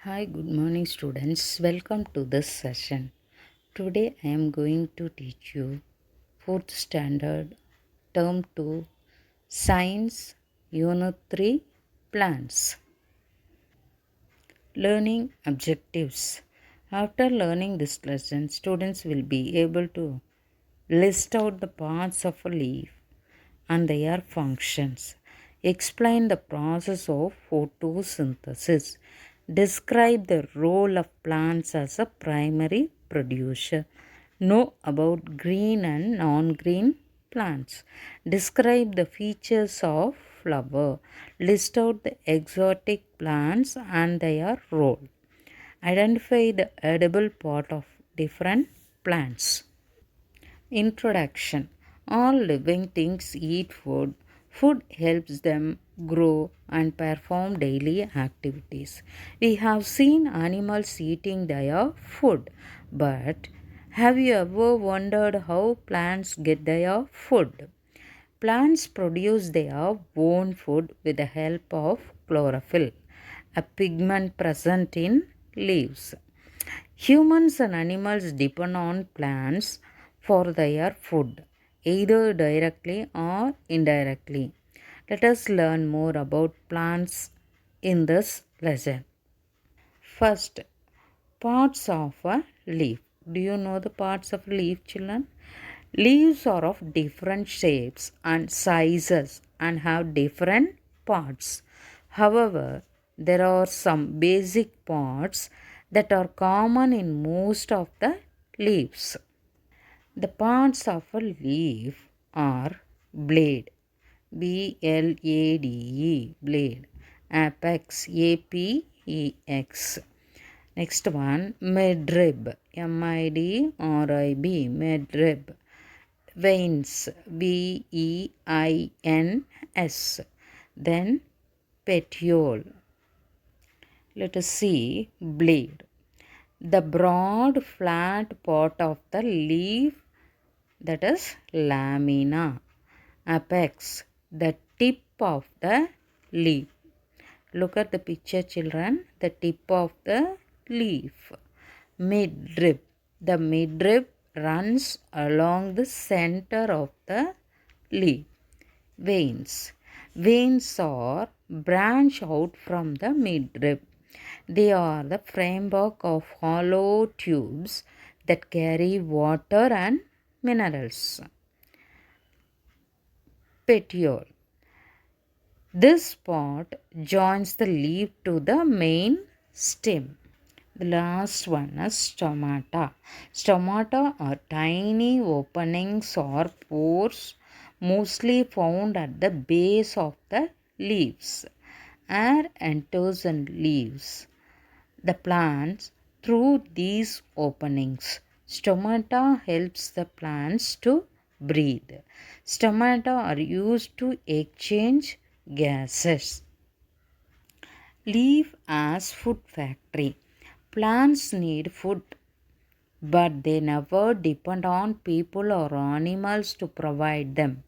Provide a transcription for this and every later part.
Hi, good morning, students. Welcome to this session. Today I am going to teach you 4th standard, term 2, Science, Unit 3, Plants. Learning objectives. After learning this lesson, students will be able to list out the parts of a leaf and their functions. Explain the process of photosynthesis. Describe the role of plants as a primary producer. Know about green and non green plants. Describe the features of flower. List out the exotic plants and their role. Identify the edible part of different plants. Introduction. All living things eat food. Food helps them grow and perform daily activities. We have seen animals eating their food, but have you ever wondered how plants get their food? Plants produce their own food with the help of chlorophyll, a pigment present in leaves. Humans and animals depend on plants for their food, either directly or indirectly. Let us learn more about plants in this lesson. First, parts of a leaf. Do you know the parts of a leaf, children? Leaves are of different shapes and sizes and have different parts. However, there are some basic parts that are common in most of the leaves. The parts of a leaf are blade, BLADE, blade, apex, APEX. Next one, midrib, MIDRIB, midrib. Veins, VEINS. Then petiole. Let us see blade. The broad flat part of the leaf, that is lamina. Apex, the tip of the leaf. Look at the picture, children. The tip of the leaf. Midrib. The midrib runs along the center of the leaf. Veins. Veins are branch out from the midrib. They are the framework of hollow tubes that carry water and minerals. Petiole. This part joins the leaf to the main stem. The last one is stomata. Stomata are tiny openings or pores mostly found at the base of the leaves. Air enters and leaves the plants through these openings. Stomata helps the plants to breathe. Stomata are used to exchange gases. Leaf as food factory. Plants need food, but they never depend on people or animals to provide them.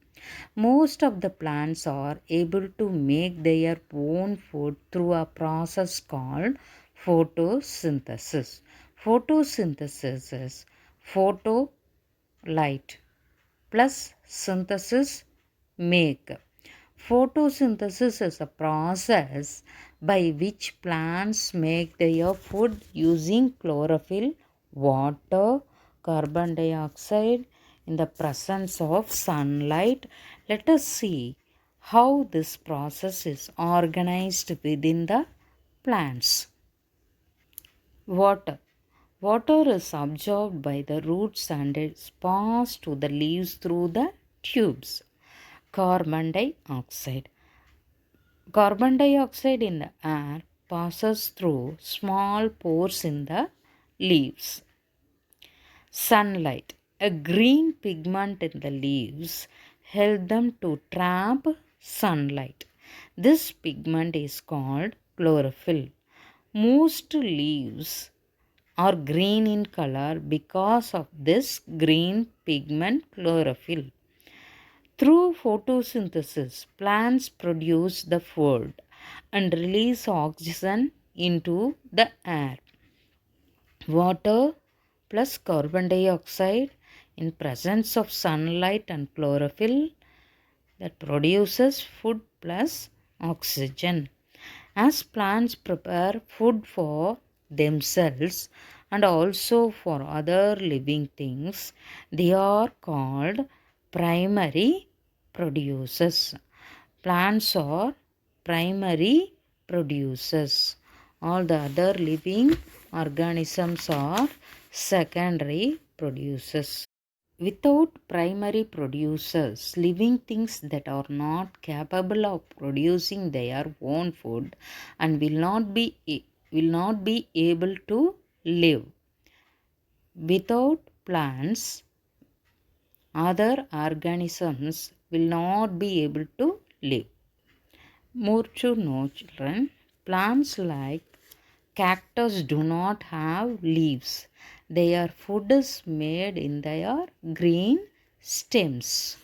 Most of the plants are able to make their own food through a process called photosynthesis. Photosynthesis is photo light plus synthesis make. Photosynthesis is a process by which plants make their food using chlorophyll, water, carbon dioxide in the presence of sunlight. Let us see how this process is organized within the plants. Water. Water is absorbed by the roots and is passed to the leaves through the tubes. Carbon dioxide. Carbon dioxide in the air passes through small pores in the leaves. Sunlight. A green pigment in the leaves help them to trap sunlight. This pigment is called chlorophyll. Most leaves are green in color because of this green pigment chlorophyll. Through photosynthesis, plants produce the food and release oxygen into the air. Water plus carbon dioxide in presence of sunlight and chlorophyll that produces food plus oxygen. As plants prepare food for themselves and also for other living things, they are called primary producers. Plants are primary producers. All the other living organisms are secondary producers. Without primary producers, living things that are not capable of producing their own food and will not be able to live. Without plants, other organisms will not be able to live. More to know, children, plants like cactus do not have leaves. Their food is made in their green stems.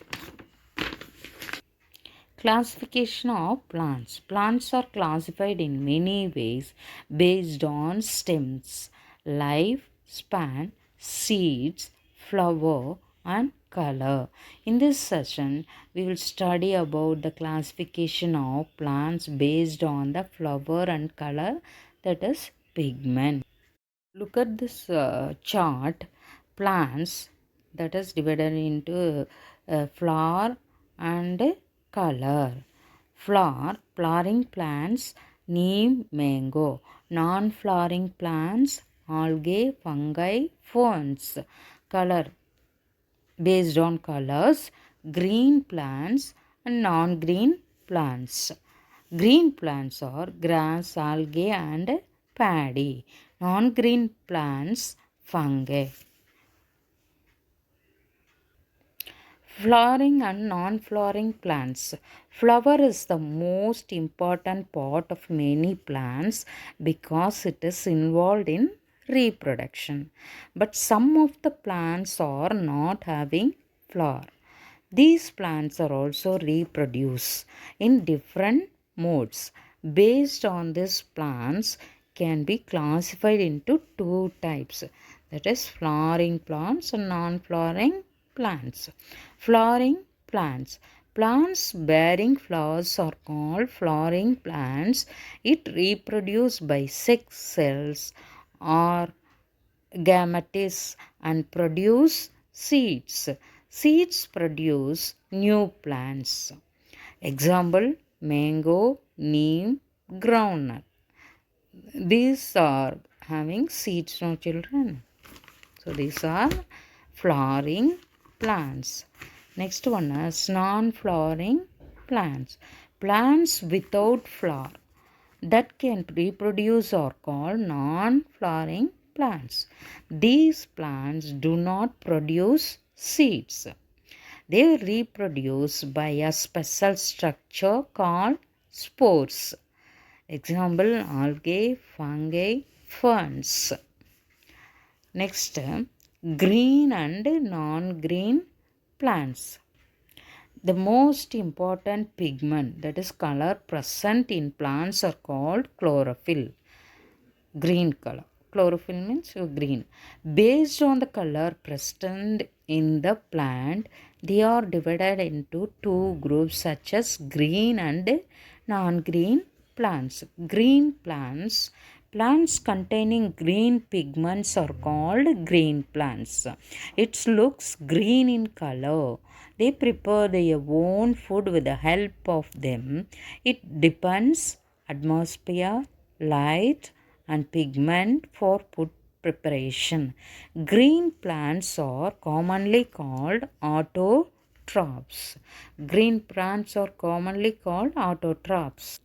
Classification of plants. Plants are classified in many ways based on stems, life span, seeds, flower, and color. In this session, we will study about the classification of plants based on the flower and color, that is pigment. Look at this chart. Plants that is divided into flower and color. Flowering plants, neem, mango. Non-flowering plants, algae, fungi, ferns. Color based on colors, green plants and non-green plants. Green plants are grass, algae, and paddy. Non-green plants, fungi. Flowering and non-flowering plants. Flower is the most important part of many plants because it is involved in reproduction. But some of the plants are not having flower. These plants are also reproduce in different modes. Based on these plants can be classified into two types, that is flowering plants and non-flowering plants. Flowering plants. Plants bearing flowers are called flowering plants. It reproduces by sex cells or gametes and produce seeds. Seeds produce new plants. Example, mango, neem, groundnut. These are having seeds, no children. So these are flowering plants. Next one is non-flowering plants. Plants without flower that can reproduce are called non-flowering plants. These plants do not produce seeds. They reproduce by a special structure called spores. Example, algae, fungi, ferns. Next, green and non-green plants. The most important pigment, that is color present in plants, are called chlorophyll. Green color. Chlorophyll means green. Based on the color present in the plant, they are divided into two groups such as green and non-green plants. Green plants. Plants containing green pigments are called green plants. It looks green in color. They prepare their own food with the help of them. It depends atmosphere, light, and pigment for food preparation. Green plants are commonly called autotrophs. Green plants are commonly called autotrophs.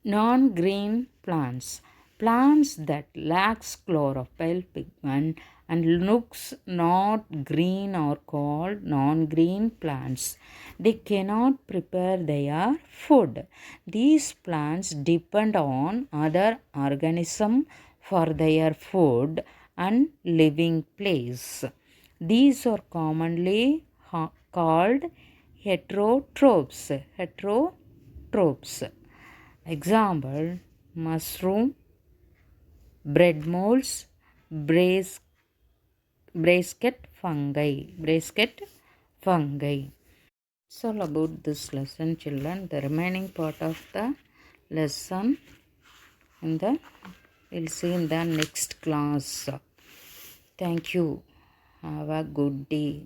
Non-green plants. Plants that lacks chlorophyll pigment and looks not green are called non-green plants. They cannot prepare their food. These plants depend on other organisms for their food and living place. These are commonly called heterotrophs. Example, mushroom, bread molds, brace, bracket fungi. It's all about this lesson, children. The remaining part of the lesson we'll see in the next class. Thank you. Have a good day.